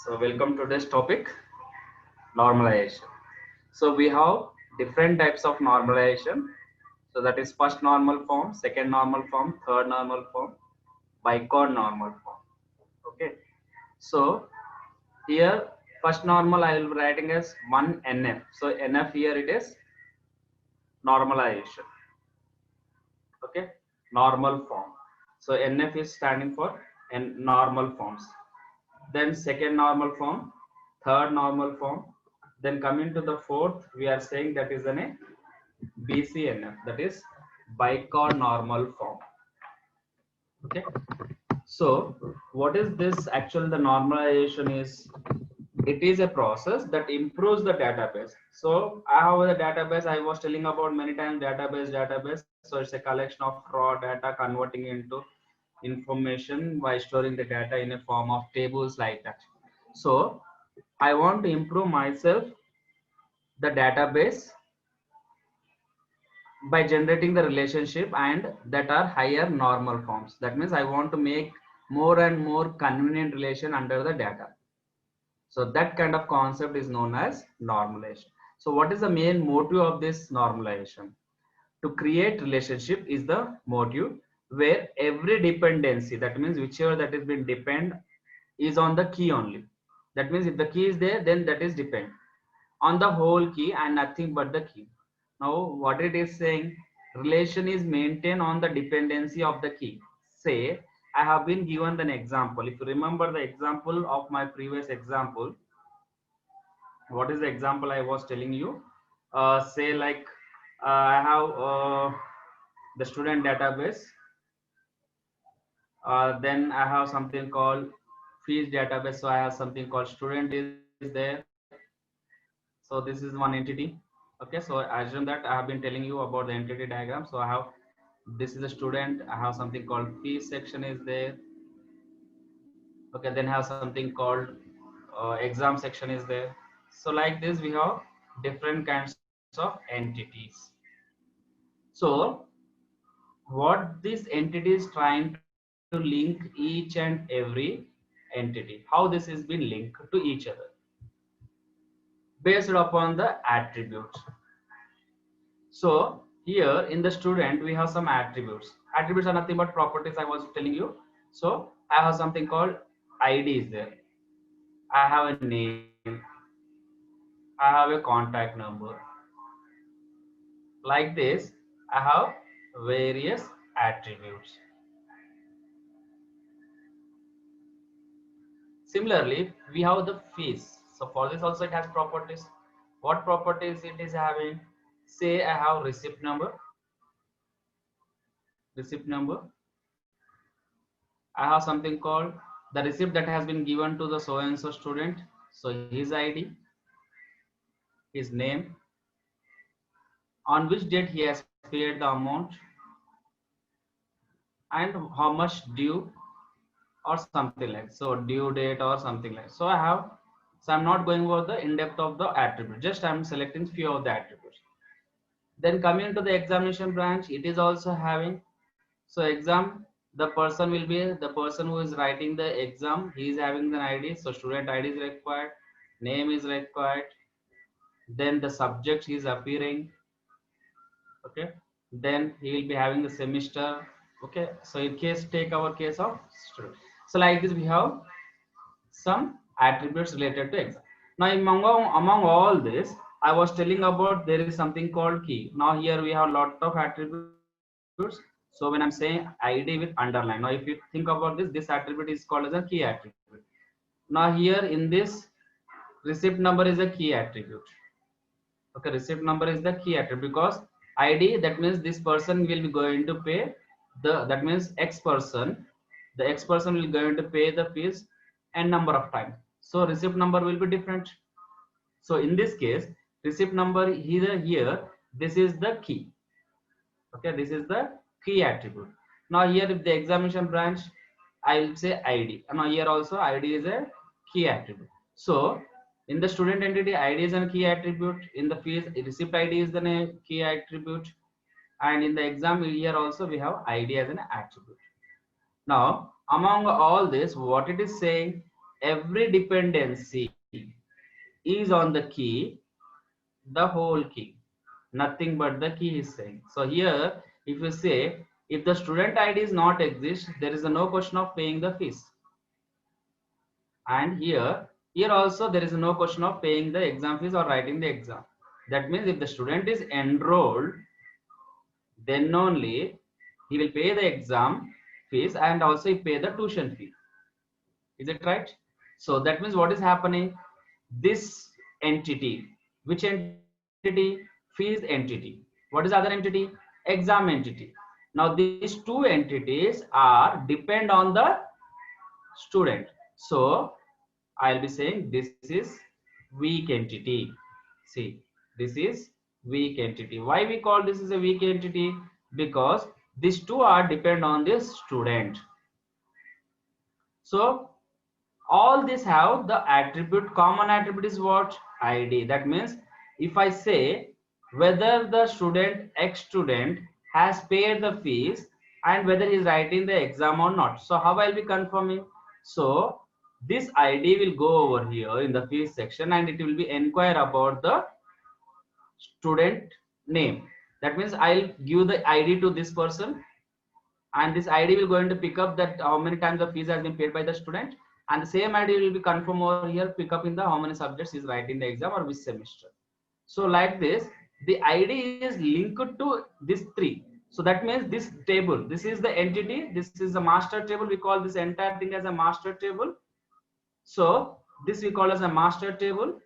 So welcome to this topic, normalization. So we have different types of normalization. So that is first normal form, second normal form, third normal form, bicon normal form. Okay. So here first normal I will be writing as 1 NF. So NF here it is normalization. Okay, normal form. So NF is standing for normal forms. Then second normal form, third normal form. Then coming to the fourth, we are saying that is an a BCNF, that is bicornormal form. Okay, so what is this actual the normalization is? It is a process that improves the database. So I have the database, I was telling about many times, database. So it's a collection of raw data converting into information by storing the data in a form of tables like that. So I want to improve myself the database by generating the relationship and that are higher normal forms. That means I want to make more and more convenient relation under the data. So that kind of concept is known as normalization. So what is the main motive of this normalization? To create relationship is the motive, where every dependency, that means whichever that is been depend, is on the key only. That means if the key is there, then that is depend on the whole key and nothing but the key. Now what it is saying, relation is maintained on the dependency of the key. Say I have been given an example. If you remember the example of my previous example, what is the example I was telling you? Say like I have the student database. Then I have something called fees database. So I have something called student is there. So this is one entity. Okay, so I assume that I have been telling you about the entity diagram. So I have, this is a student. I have something called fees section is there. Okay, then have something called exam section is there. So like this we have different kinds of entities. So what this entity is trying to link each and every entity, how this is been linked to each other based upon the attributes. So here in the student we have some attributes. Attributes are nothing but properties I was telling you. So I have something called ID is there. I have a name. I have a contact number. Like this, I have various attributes. Similarly, we have the fees. So for this also it has properties. What properties it is having? Say I have receipt number. Receipt number. I have something called the receipt that has been given to the so and so student. So his ID, his name, on which date he has paid the amount, and how much due or something like, so due date or something like. So I have, so I'm not going over the in depth of the attribute, just I'm selecting few of the attributes. Then coming to the examination branch, it is also having, so exam, the person will be the person who is writing the exam, he is having an ID. So student ID is required, name is required, then the subject is appearing. Okay, then he will be having the semester. Okay, so in case take our case of student, so like this we have some attributes related to exam. Now among all this, I was telling about there is something called key. Now here we have a lot of attributes. So when I'm saying ID with underline, now if you think about this attribute is called as a key attribute. Now here in this, receipt number is a key attribute. Okay, receipt number is the key attribute because ID, that means this person will be going to pay the, that means X person, the X person will going to pay the fees n number of time. So receipt number will be different. So in this case, receipt number here, this is the key. Okay, this is the key attribute. Now here if the examination branch, I will say ID. Now here also ID is a key attribute. So in the student entity, ID is a key attribute. In the fees, receipt ID is the key attribute. And in the exam here also we have ID as an attribute. Now among all this, what it is saying, every dependency is on the key, the whole key, nothing but the key is saying. So here, if you say, if the student ID is not exist, there is no question of paying the fees. And here also there is no question of paying the exam fees or writing the exam. That means if the student is enrolled, then only he will pay the exam fees and also he pay the tuition fee. Is it right? So that means what is happening? This entity, which entity? Fees entity. What is the other entity? Exam entity. Now these two entities are depend on the student. So I'll be saying this is weak entity. See, this is weak entity. Why we call this is a weak entity? Because these two are depend on the student. So all these have the attribute, common attribute is what? ID. That means if I say whether the student X student has paid the fees and whether he is writing the exam or not. So how I'll be confirming? So this ID will go over here in the fees section and it will be inquire about the student name. That means I'll give the ID to this person and this ID will going to pick up that how many times the fees has been paid by the student, and the same ID will be confirm over here, pick up in the how many subjects is writing the exam or which semester. So like this, the ID is linked to this three. So that means this table, this is the entity, this is the master table. We call this entire thing as a master table. So this we call as a master table.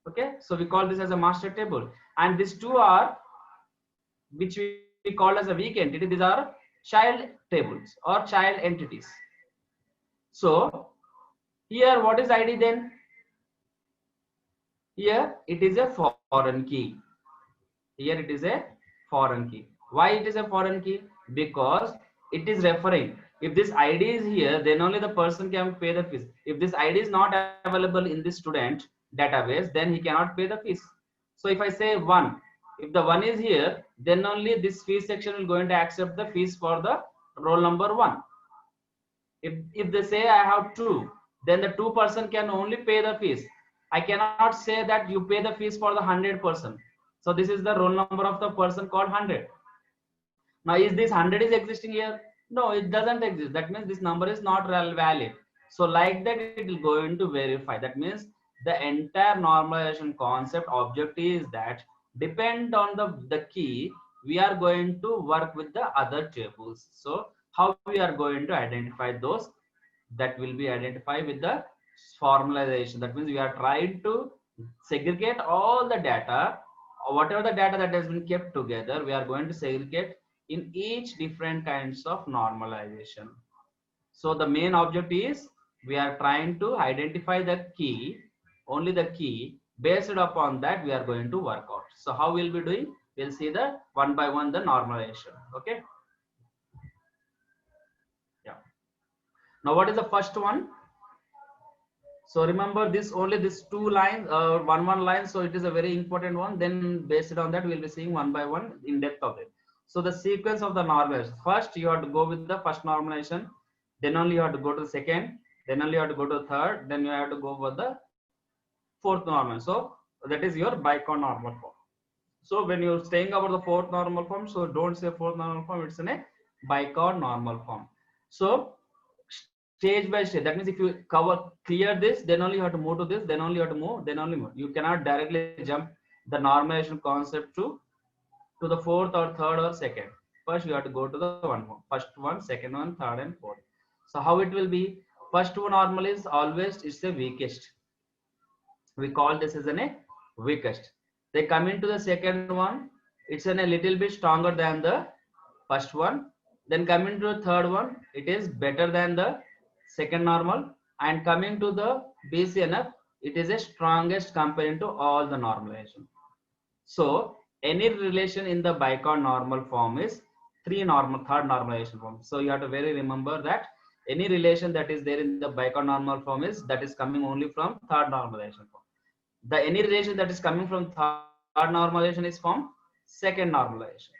Okay, so we call this as a master table, and these two are which we call as a weak entity. These are child tables or child entities. So here what is ID then? Here it is a foreign key. Here it is a foreign key. Why it is a foreign key? Because it is referring, if this ID is here, then only the person can pay the fees. If this ID is not available in the student database, then he cannot pay the fees. So if I say 1, if the 1 is here, then only this fees section will going to accept the fees for the roll number 1. If they say I have 2, then the 2 person can only pay the fees. I cannot say that you pay the fees for the 100%. So this is the roll number of the person called 100. Now is this 100 is existing here? No, it doesn't exist. That means this number is not valid. So like that it will go into verify. That means the entire normalization concept objective is that depend on the key, we are going to work with the other tables. So how we are going to identify those? That will be identified with the formalization. That means we are trying to segregate all the data, or whatever the data that has been kept together, we are going to segregate in each different kinds of normalization. So the main object is we are trying to identify the key, only the key. Based upon that we are going to work out. So how we'll be doing? We'll see the one by one the normalization. Okay. Yeah. Now what is the first one? So remember this, only this 2 lines, one line. So it is a very important one. Then based on that, we'll be seeing one by one in depth of it. So the sequence of the normalization. First, you have to go with the first normalization. Then only you have to go to the second. Then only you have to go to the third. Then you have to go for the fourth normal. So that is your Bicon normal form. So when you're saying about the fourth normal form, so don't say fourth normal form. It's in a Bicon normal form. So stage by stage. That means if you clear this, then only you have to move to this, then only you have to move, then only move. You cannot directly jump the normalization concept to the fourth or third or second. First you have to go to the one more. First one, second one, third and fourth. So how it will be? First one normal is always it's the weakest. We call this as a weakest. They come into the second one, it's a little bit stronger than the first one. Then coming to the third one, it is better than the second normal, and coming to the BCNF, it is a strongest compared to all the normalization. So any relation in the Bicon normal form is third normalization form. So you have to very remember that any relation that is there in the Bicon normal form is that is coming only from third normalization form. The any relation that is coming from third normalization is from second normalization,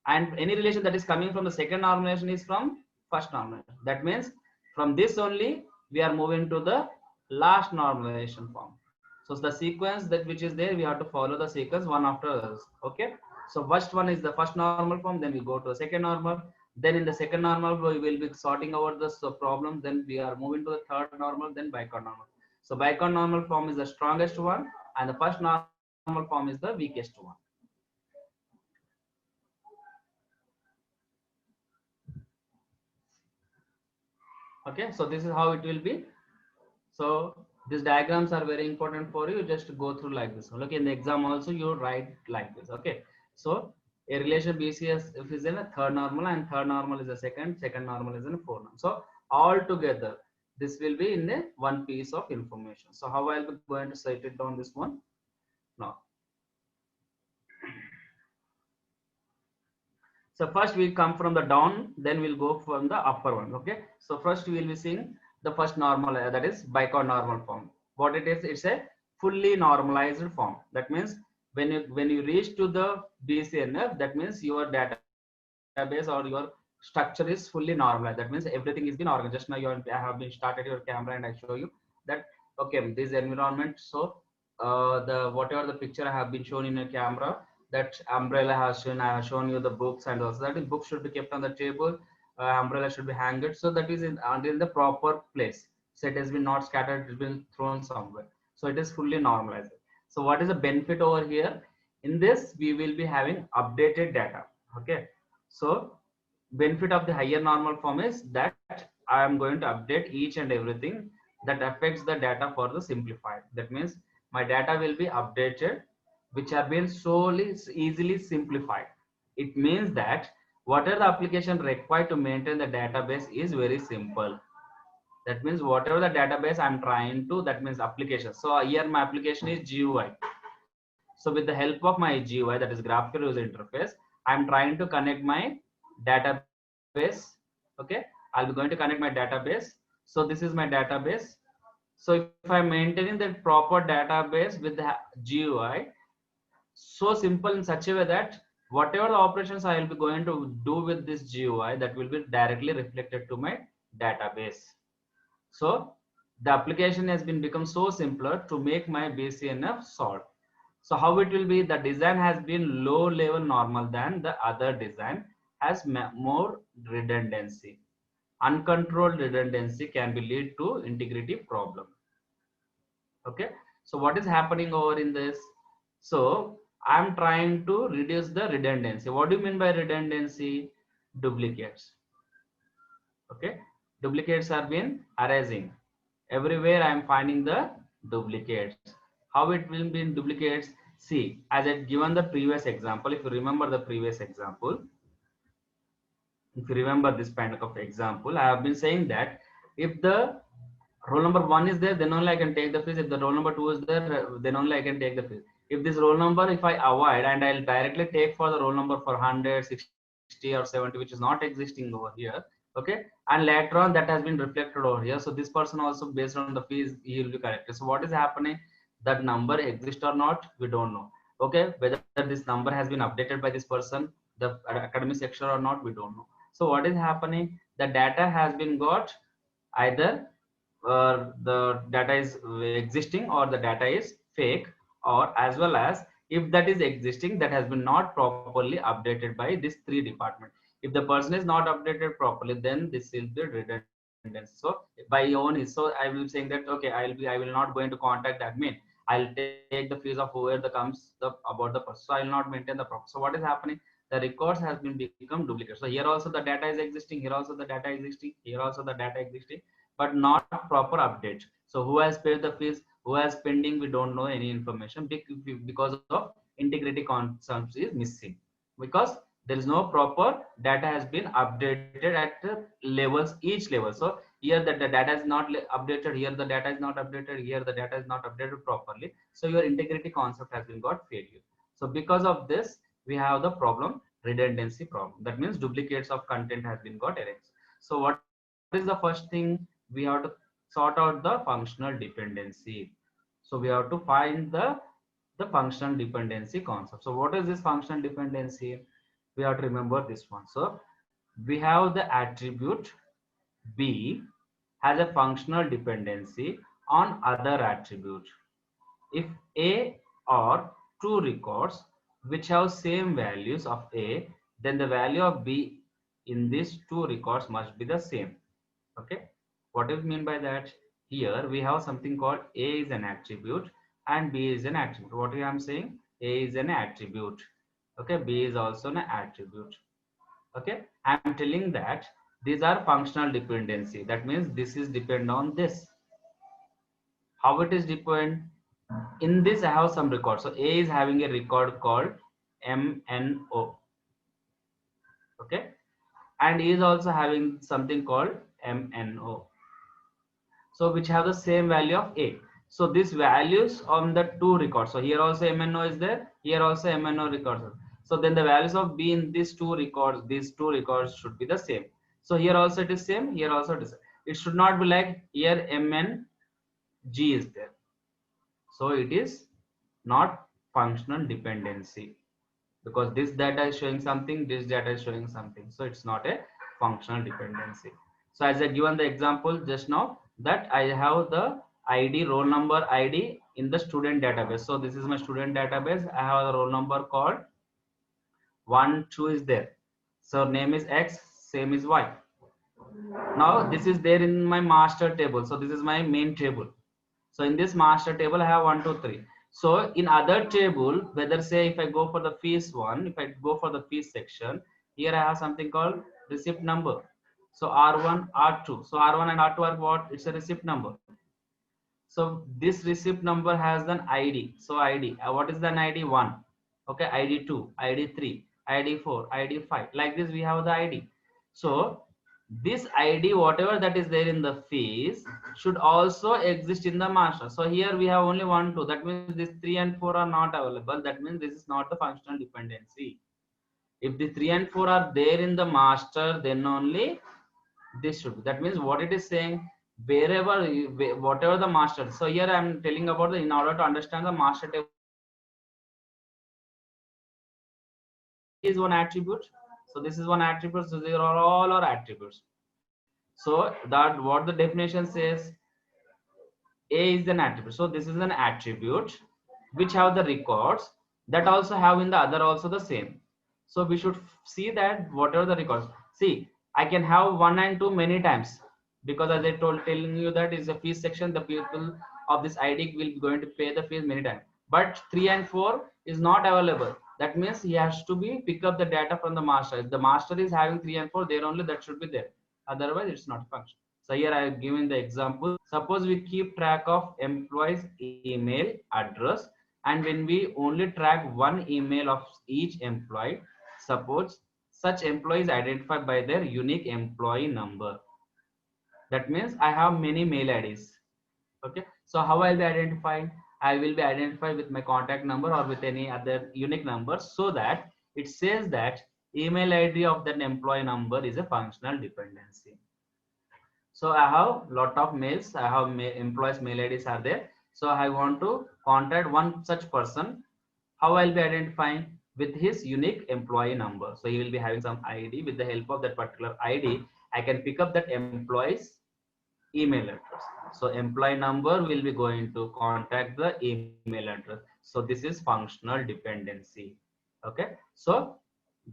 and any relation that is coming from the second normalization is from first normalization. That means from this only we are moving to the last normalization form. So the sequence that which is there, we have to follow the sequence one after others. Okay. So first one is the first normal form, then we go to a second normal. Then in the second normal, we will be sorting out the problem. Then we are moving to the third normal, then Bicon normal. So Bicon normal form is the strongest one, and the first normal form is the weakest one. Okay, so this is how it will be. So these diagrams are very important for you. Just go through like this. Okay, in the exam also you write like this. Okay, so a relation BCS if is in a third normal and third normal is a second normal is in a fourth normal. So all together this will be in a one piece of information. So how I'll be going to set it down this one now. So first we come from the down, then we'll go from the upper one. Okay. So first we will be seeing the first normal, that is biconnormal form. What it is, it's a fully normalized form. That means when you reach to the BCNF, that means your database or your structure is fully normalized. That means everything is been organized. Just now I have been started your camera and I show you that okay, this environment. So the whatever the picture I have been shown in a camera, that umbrella has shown, I have shown you the books, and also that book should be kept on the table, umbrella should be hanged, so that is in the proper place. So it has been not scattered, it has been thrown somewhere, so it is fully normalized. So what is the benefit over here? In this we will be having updated data. Okay, so benefit of the higher normal form is that I am going to update each and everything that affects the data for the simplified. That means my data will be updated, which are being solely easily simplified. It means that whatever the application required to maintain the database is very simple. That means whatever the database I'm trying to, that means application. So here my application is GUI. So with the help of my GUI, that is graphical user interface, I'm trying to connect my database. Okay, I'll be going to connect my database. So this is my database. So if I'm maintaining the proper database with the GUI, so simple in such a way that whatever the operations I will be going to do with this GUI, that will be directly reflected to my database. So the application has been become so simpler to make my BCNF solve. So how it will be, the design has been low level normal than the other design, has more redundancy. Uncontrolled redundancy can be lead to integrity problem. Okay, so what is happening over in this? So I'm trying to reduce the redundancy. What do you mean by redundancy? Duplicates. Okay, duplicates are been arising everywhere. I am finding the duplicates. How it will be in duplicates? See, as I given the previous example, if you remember the previous example, if you remember this kind of example, I have been saying that if the roll number 1 is there, then only I can take the fees. If the roll number 2 is there, then only I can take the fees. If this roll number, if I avoid and I'll directly take for the roll number for 100, 60 or 70, which is not existing over here, okay, and later on that has been reflected over here. So this person also, based on the fees, he will be corrected. So what is happening? That number exists or not, we don't know. Okay, whether this number has been updated by this person, the academic section or not, we don't know. So what is happening? The data has been got either the data is existing or the data is fake, or as well as if that is existing, that has been not properly updated by these three departments. If the person is not updated properly, then this will be redundant. So by own is, so I will be saying that okay, I will not going to contact the admin, I'll take the fees of whoever the comes the about the person, so I will not maintain the proper. So what is happening? The records has been become duplicate. So here also the data is existing, here also the data existing, here also the data existing, but not proper update. So who has paid the fees, who has pending, we don't know any information, because of integrity concerns is missing, because there is no proper data has been updated at the levels, each level. So here the data is not updated, here the data is not updated, here the data is not updated properly, so your integrity concept has been got failure. So because of this we have the problem, redundancy problem. That means duplicates of content has been got erased. So what is the first thing? We have to sort out the functional dependency. So we have to find the functional dependency concept. So what is this functional dependency? We have to remember this one. So we have the attribute B has a functional dependency on other attribute. If A or two records which have same values of A, then the value of B in these two records must be the same. Okay, what do you mean by that? Here we have something called A is an attribute and B is an attribute. What I am saying? A is an attribute. Okay, B is also an attribute. Okay, I am telling that these are functional dependency. That means this is depend on this. How it is depend? In this I have some record. So A is having a record called MNO. Okay, and E is also having something called MNO. So which have the same value of A. So these values on the two records. So here also MNO is there. Here also MNO records. So then the values of B in these two records should be the same. So here also it is same. Here also it is. It should not be like here MNG is there. So it is not functional dependency, because this data is showing something, this data is showing something. So it's not a functional dependency. So as I given the example just now, that I have the ID, roll number ID in the student database. So this is my student database. I have a roll number called 1, 2 is there. So name is X, same is Y. Now this is there in my master table. So this is my main table. So in this master table, I have 1, 2, 3. So in other table, whether say if I go for the fees one, if I go for the fees section, here I have something called receipt number. So R1, R2. So R1 and R2 are what? It's a receipt number. So this receipt number has an ID. So ID, what is the ID? 1. Okay, ID 2, ID 3, ID 4, ID 5. Like this, we have the ID. So this ID, whatever that is there in the fees, should also exist in the master. So here we have only 1, 2. That means this 3 and 4 are not available. That means this is not the functional dependency. If the 3 and 4 are there in the master, then only this should be. That means what it is saying, wherever, whatever the master. So here I am telling about the, in order to understand the master table is one attribute. So this is one attribute. So they are all our attributes. So that what the definition says, A is an attribute. So this is an attribute which have the records that also have in the other also the same. So we should see that whatever the records. See, I can have 1 and 2 many times, because as I telling you that is a fees section, the people of this ID will be going to pay the fees many times. But 3 and 4 is not available. That means he has to be pick up the data from the master. If the master is having 3 and 4, there only that should be there. Otherwise, it's not function. So here I have given the example. Suppose we keep track of employees' email address, and when we only track one email of each employee, suppose such employee is identified by their unique employee number. That means I have many mail IDs. Okay, so how I'll be identified? I will be identified with my contact number or with any other unique number, so that it says that email ID of that employee number is a functional dependency. So I have lot of mails. I have employees mail IDs are there. So I want to contact one such person. How I'll be identifying? With his unique employee number. So he will be having some ID. With the help of that particular ID, I can pick up that employee's email address. So employee number will be going to contact the email address. So this is functional dependency. Okay. So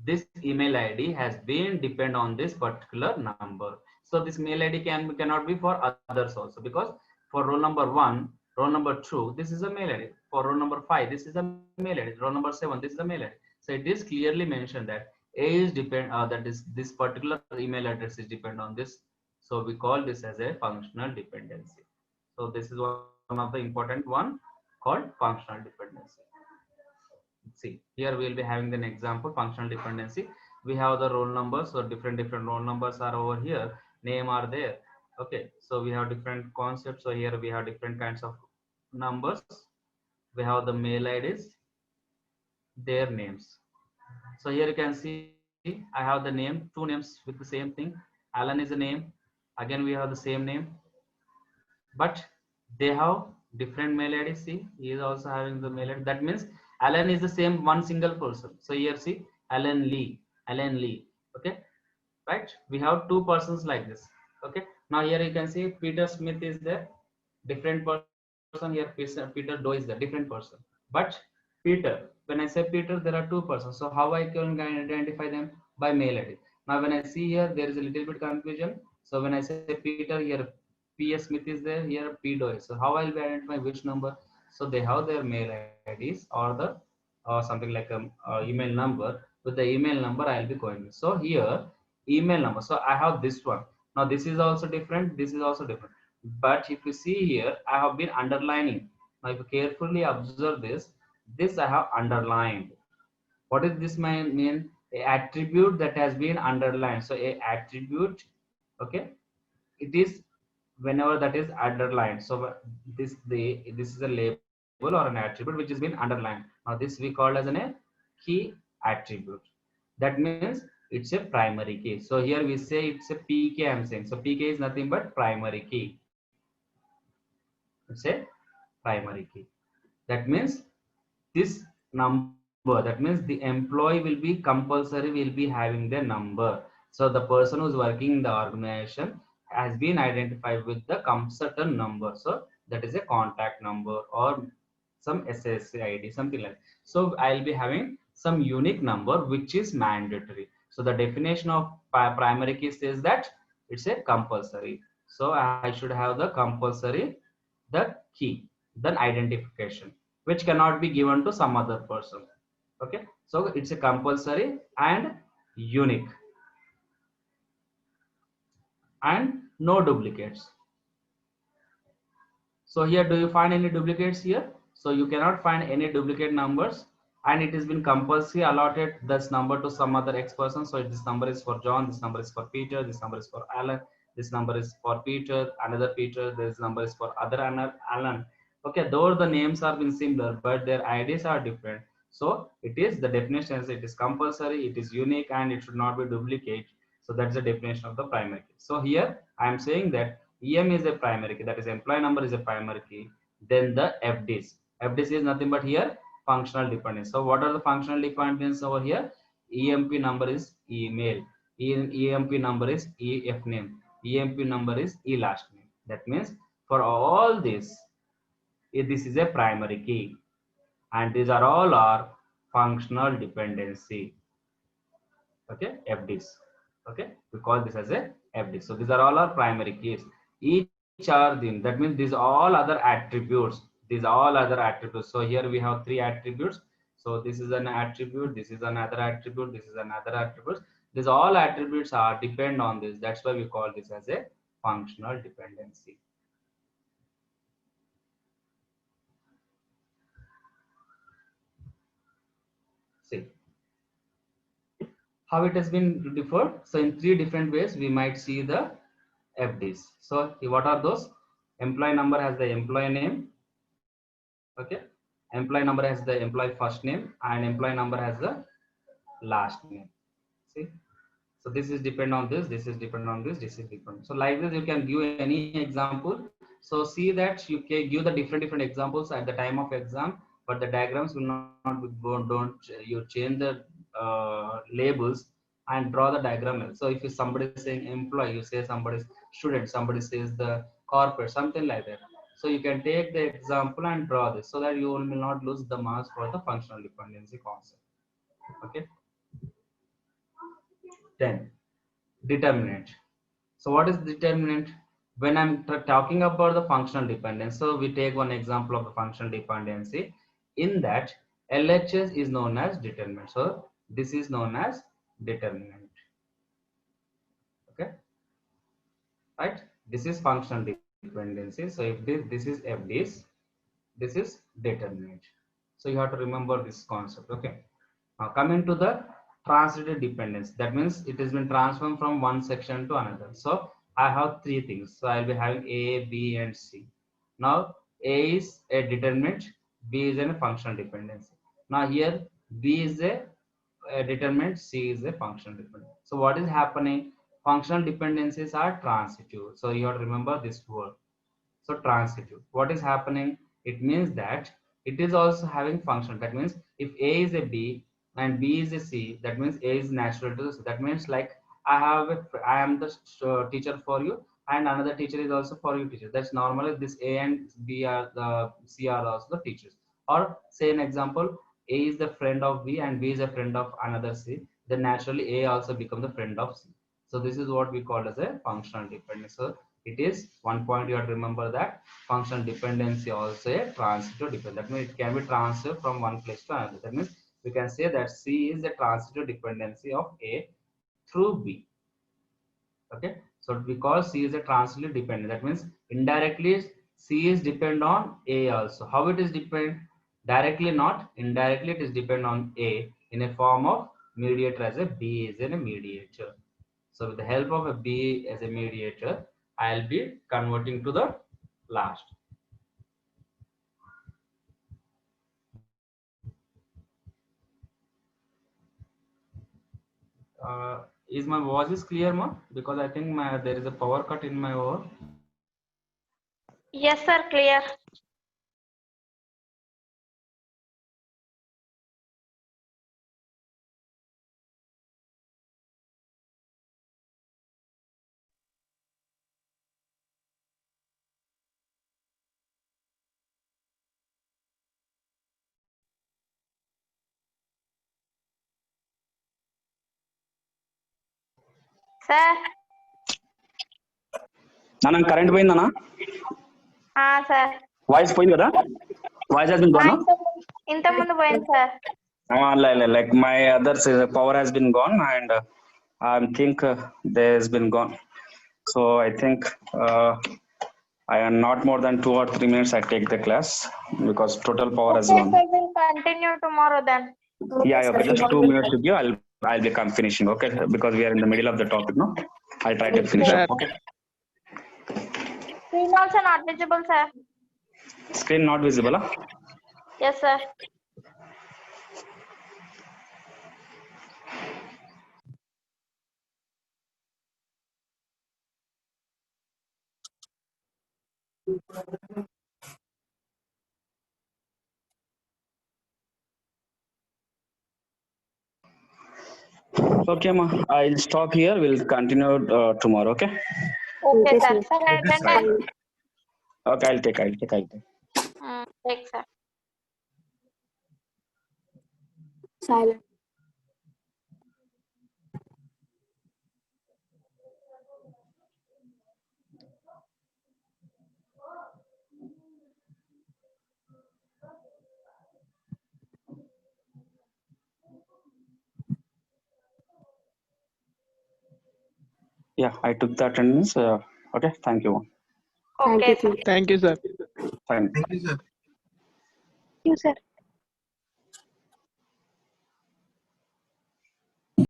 this email ID has been depend on this particular number. So this mail ID cannot be for others also, because for roll number 1, roll number 2, this is a mail ID. For roll number 5, this is a mail ID. Roll number 7, this is a mail ID. So it is clearly mentioned that A is depend, that is this particular email address is depend on this. So we call this as a functional dependency. So this is one of the important one called functional dependency. See, here we will be having an example functional dependency. We have the roll numbers, so different roll numbers are over here, name are there. Okay, so we have different concepts. So here we have different kinds of numbers. We have the mail IDs, their names. So here you can see I have the name, 2 names with the same thing. Alan is a name. Again we have the same name, but they have different mail ID. See, he is also having the mail ID. That means Alan is the same one single person. So here see Alan Lee. Okay, right? We have 2 persons like this. Okay, Now here you can see Peter Smith is the different person here. Peter Doe is the different person. But Peter, when I say Peter, there are two persons. So how I can identify them? By mail ID. Now when I see here, there is a little bit confusion. So when I say Peter here, P.S. Smith is there. Here P Doe is. So how I'll be identify which number? So they have their mail IDs or the something like a email number. With the email number, I'll be going. So here email number. So I have this one. Now this is also different. This is also different. But if you see here, I have been underlining. Now if you carefully observe this I have underlined. What is this mean? A attribute that has been underlined. So a attribute, okay, it is whenever that is underlined. So this is a label or an attribute which has been underlined. Now this we call as a key attribute. That means it's a primary key. So here we say it's a PK. I'm saying so PK is nothing but primary key. It's a primary key. That means this number, that means the employee will be compulsory will be having the number. So the person who's working in the organization has been identified with the certain number. So that is a contact number or some SSC ID, something like that. So I'll be having some unique number which is mandatory. So the definition of primary key says that it's a compulsory. So I should have the compulsory, the key, then identification, which cannot be given to some other person. Okay, so it's a compulsory and unique and no duplicates. So here, do you find any duplicates here? So you cannot find any duplicate numbers, and it has been compulsory allotted this number to some other X person. So this number is for John, this number is for Peter, this number is for Alan, this number is for Peter, another Peter, this number is for other Alan. Okay, though the names are been similar, but their IDs are different. So it is the definition is it is compulsory, it is unique, and it should not be duplicate. So that's the definition of the primary key. So here I am saying that EM is a primary key, that is employee number is a primary key. Then the FDs. FDs is nothing but here functional dependence. So what are the functional dependence over here? EMP number is email. EMP number is EF name. EMP number is E last name. That means for all this, this is a primary key, and these are all are functional dependency. Okay, FDs. Okay, we call this as a FD. So these are all our primary keys. Each are them. That means these all other attributes. These all other attributes. So here we have three attributes. So this is an attribute. This is another attribute. This is another attribute. These all attributes are depend on this. That's why we call this as a functional dependency. See how it has been differed. So in three different ways we might see the FDs. So what are those? Employee number has the employee name. Okay, employee number has the employee first name, and employee number has the last name. See, so this is depend on this, this is depend on this, this is different. So like this you can give any example. So see that you can give the different examples at the time of exam, but the diagrams will not be don't you change the labels and draw the diagram. So if somebody is saying employee, you say somebody's student, somebody says the corporate, something like that. So you can take the example and draw this so that you will not lose the marks for the functional dependency concept. Okay. Then determinant. So what is determinant? When I'm talking about the functional dependence, so we take one example of the functional dependency. In that, LHS is known as determinant. So this is known as determinant. Okay, right? This is functional dependency. So if this is FDs, this is determinant. So you have to remember this concept. Okay. Now coming to the transitive dependence, that means it has been transformed from one section to another. So I have three things. So I'll be having A, B, and C. Now A is a determinant, B is a functional dependency. Now here B is a determinant, C is a functional dependent. So what is happening? Functional dependencies are transitive. So you have to remember this word. So transitive. What is happening? It means that it is also having function. That means if A is a B and B is a C, that means A is natural to C. That means like I am the teacher for you. and another teacher is also for you teacher. That's normally this A and B are the C are also the teachers. Or say an example, A is the friend of B and B is a friend of another C. Then naturally A also become the friend of C. So this is what we call as a functional dependency. So it is one point you have to remember that functional dependency also a transitive dependency. That means it can be transferred from one place to another. That means we can say that C is the transitive dependency of A through B. Okay, so because C is a transitively dependent, that means indirectly C is depend on A also. How it is depend? Directly not, indirectly it is depend on A in a form of mediator as a B is in a mediator. So with the help of a B as a mediator, I'll be converting to the last. Is my voice is clear, ma? Because I think there is a power cut in my over. Yes, sir, clear. Sir. నాన్న current పోయిందన్నా sir voice పోయింది కదా voice has been gone ఇంత ముందు పోయింది sir like my others power has been gone and I think there's been gone, so I think I am not more than 2 or 3 minutes I take the class because total power has gone. Sir, we'll continue tomorrow then. Yeah, okay, just 2 minutes with you. I'll be finishing, okay, because we are in the middle of the topic, no? I'll try to finish up, okay? Screen also not visible, sir. Screen not visible, huh? Yes, sir. Okay, ma. I'll stop here. We'll continue tomorrow, okay? Okay, sir. Sir, Okay, I'll take. take, sir. Silent. Yeah, I took the attendance. Okay, thank you. Okay, Thank you, sir. Thank you, sir. Fine. Thank you, sir.